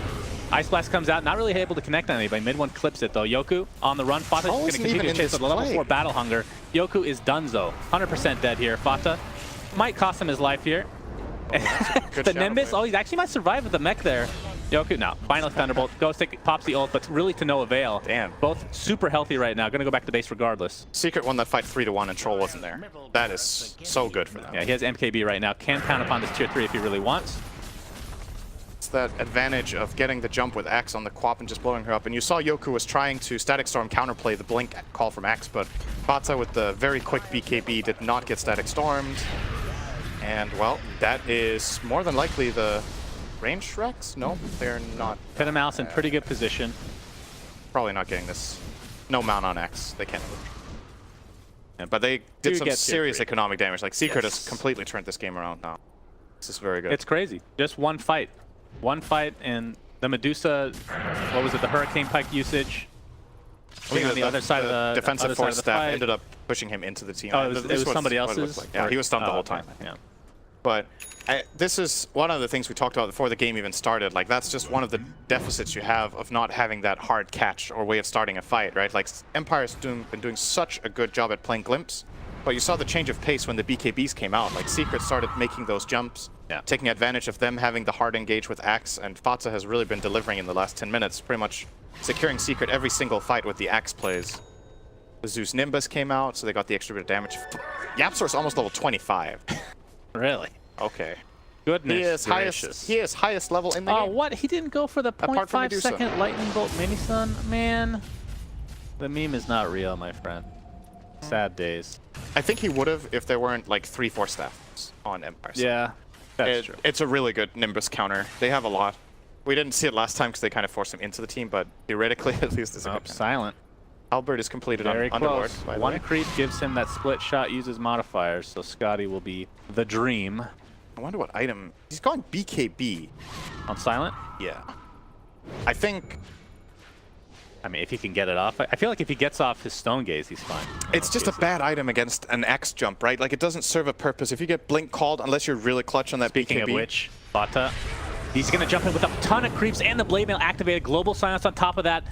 Ice Blast comes out, not really able to connect on anybody. Mid one clips it though. Yoku on the run. Fata's Troll going to isn't continue even to in chase this with the level play. 4 Battle Hunger. Yoku is donezo. 100% dead here. Fata might cost him his life here. Good The shadow Nimbus, play. oh, he actually might survive with the mech there. Yoku, no. Final Thunderbolt. Ghostic pops the ult, but really to no avail. Damn. Both super healthy right now. Going to go back to base regardless. Secret won that fight 3-1 and Troll wasn't there. That is so good for them. Yeah, he has MKB right now. Can pound upon this tier 3 if he really wants. It's that advantage of getting the jump with Axe on the Quap and just blowing her up. And you saw Yoku was trying to Static Storm counterplay the Blink call from Axe, but Fata with the very quick BKB did not get Static Stormed. And, well, that is more than likely the range Rex? No, they're not. Pit of Mouse in pretty good position. Probably not getting this. No mount on X. They can't move. Yeah, but they did Do some get tier serious 3. economic damage. Like, Secret Yes. has completely turned this game around now. This is very good. It's crazy. Just one fight. One fight, and the Medusa, what was it, the Hurricane Pike usage? Being on the other side of the defensive other side force of the staff fight. ended up pushing him into the team. Oh, This it was somebody what it else's? looked like. Yeah, he was stunned the whole okay. time. Yeah. But this is one of the things we talked about before the game even started. Like, that's just one of the deficits you have of not having that hard catch or way of starting a fight, right? Like, Empire's been doing such a good job at playing Glimpse, but you saw the change of pace when the BKBs came out. Like, Secret started making those jumps, taking advantage of them having the hard engage with Axe, and Fata has really been delivering in the last 10 minutes, pretty much securing Secret every single fight with the Axe plays. The Zeus Nimbus came out, so they got the extra bit of damage. YapzOr's almost level 25. Really? Okay. Goodness He is highest level in the Oh, game. what? He didn't go for the Apart from 0.5 Medusa. second lightning bolt mini stun? Man. The meme is not real, my friend. Sad days. I think he would have if there weren't like 3-4 staffs on Empire. Yeah, that's true. It's a really good Nimbus counter. They have a lot. We didn't see it last time because they kind of forced him into the team, but theoretically at least it's a Oh, good counter. silent. Albert is completed Very on close. Underlord. By the One way. creep gives him that split shot, uses modifiers, so Scotty will be the dream. I wonder what item. He's gone BKB. On silent? Yeah. I think I mean, if he can get it off. I feel like if he gets off his Stone Gaze, he's fine. it's just a bad item against an X jump, right? Like it doesn't serve a purpose. If you get Blink called, unless you're really clutch on that Speaking BKB. of which, Bata, he's going to jump in with a ton of creeps and the Blade Mail activated. Global Silence on top of that.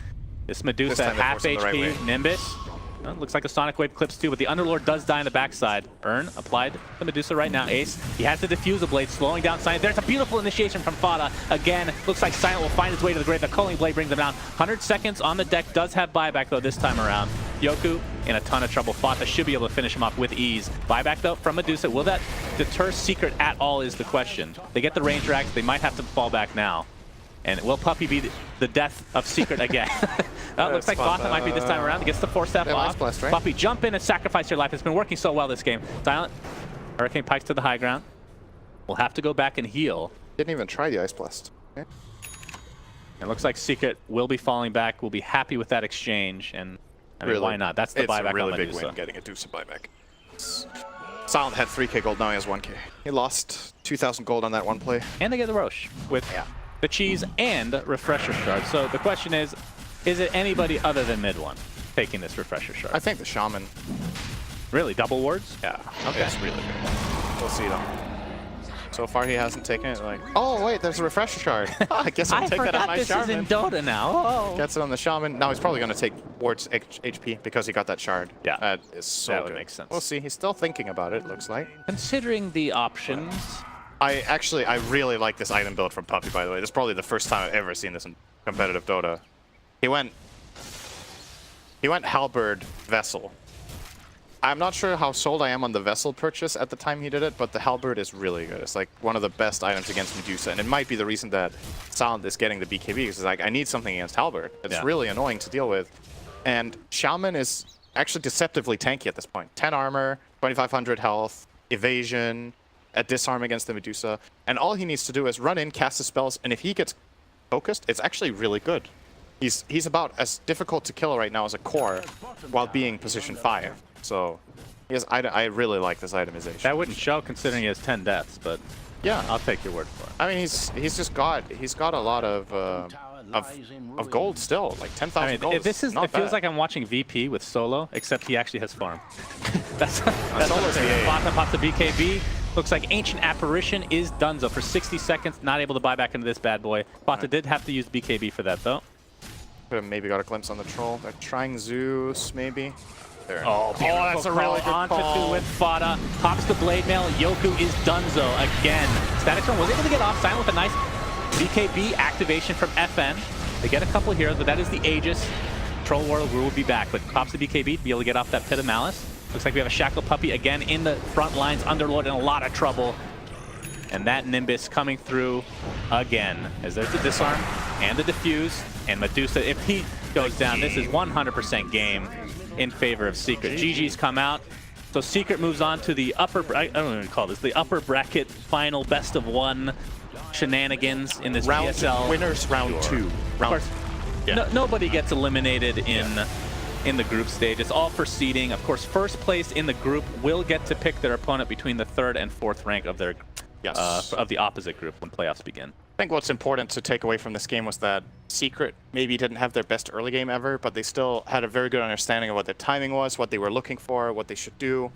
This Medusa This at time they half forced him the right HP. way. Nimbus. Well, looks like a Sonic Wave clips too, but the Underlord does die in the backside. Burn applied to Medusa right now. Ace, he has the Diffuser Blade slowing down Silent. There's a beautiful initiation from Fada. Again, looks like Silent will find his way to the grave. The Culling Blade brings him down. 100 seconds on the deck. Does have buyback though this time around. Yoku in a ton of trouble. Fada should be able to finish him off with ease. Buyback though from Medusa. Will that deter Secret at all is the question. They get the range racks. They might have to fall back now. And will Puppey be the death of Secret again? Looks like Bata might be this time around. He gets the Force Staff Yeah, off. Ice Blast, right? Puppey, jump in and sacrifice your life. It's been working so well this game. Silent. Hurricane Pikes to the high ground. We'll have to go back and heal. Didn't even try the Ice Blast. Okay. It looks like Secret will be falling back. We'll be happy with that exchange. And I mean, why not? That's the buyback It's a really on big Medusa. win getting a Medusa buyback. Silent had 3k gold, now he has 1k. He lost 2,000 gold on that one play. And they get the Roche with the cheese and refresher shard. So the question is it anybody other than mid one taking this refresher shard? I think the Shaman. Really, double wards? Yeah. Okay. It's really good. We'll see though. So far he hasn't taken it. Like, oh wait, there's a refresher shard. I guess I'll take that on my this Shaman. is in Dota now. Oh. Gets it on the Shaman. Now he's probably going to take Ward's HP because he got that shard. Yeah. That is so That would good. make sense. We'll see. He's still thinking about it, looks like. Considering the options, I really like this item build from Puppey, by the way. This is probably the first time I've ever seen this in competitive Dota. He went Halberd Vessel. I'm not sure how sold I am on the Vessel purchase at the time he did it, but the Halberd is really good. It's like one of the best items against Medusa, and it might be the reason that Silent is getting the BKB, because it's like, I need something against Halberd. It's really annoying to deal with. And Shaman is actually deceptively tanky at this point. 10 armor, 2,500 health, evasion, a disarm against the Medusa, and all he needs to do is run in, cast his spells, and if he gets focused, it's actually really good. He's about as difficult to kill right now as a core while being position 5. So, yes, I really like this itemization. that wouldn't show considering he has 10 deaths, but Yeah, I'll take your word for it. I mean he's got a lot of gold still, like 10,000 I mean, gold. it feels like I'm watching VP with Solo, except he actually has farm. that's Solo's the A. Bata pops the BKB. Looks like Ancient Apparition is donezo for 60 seconds. Not able to buy back into this bad boy. Bata did have to use BKB for that, though. Could have maybe got a glimpse on the troll. They're trying Zeus, maybe. There. Oh, that's a really good on call. with Fada. Pops the Blade Mail. Yoku is donezo again. Static Storm was able to get off Silent with a nice BKB activation from FN. They get a couple heroes, but that is the Aegis. Troll World will be back, but pops the BKB to be able to get off that Pit of Malice. Looks like we have a Shackle Puppey again in the front lines. Underlord in a lot of trouble. And that Nimbus coming through again. As there's the Disarm and the Diffuse. And Medusa, if he goes down, this is 100% game in favor of Secret. GG's come out. So Secret moves on to the upper, I don't even call this, the upper bracket final best of one shenanigans in this Round PSL. winners round 2. Of course, nobody gets eliminated in the group stage. It's all for seeding. Of course, first place in the group will get to pick their opponent between the 3rd and 4th rank of their of the opposite group when playoffs begin. I think what's important to take away from this game was that Secret maybe didn't have their best early game ever, but they still had a very good understanding of what their timing was, what they were looking for, what they should do.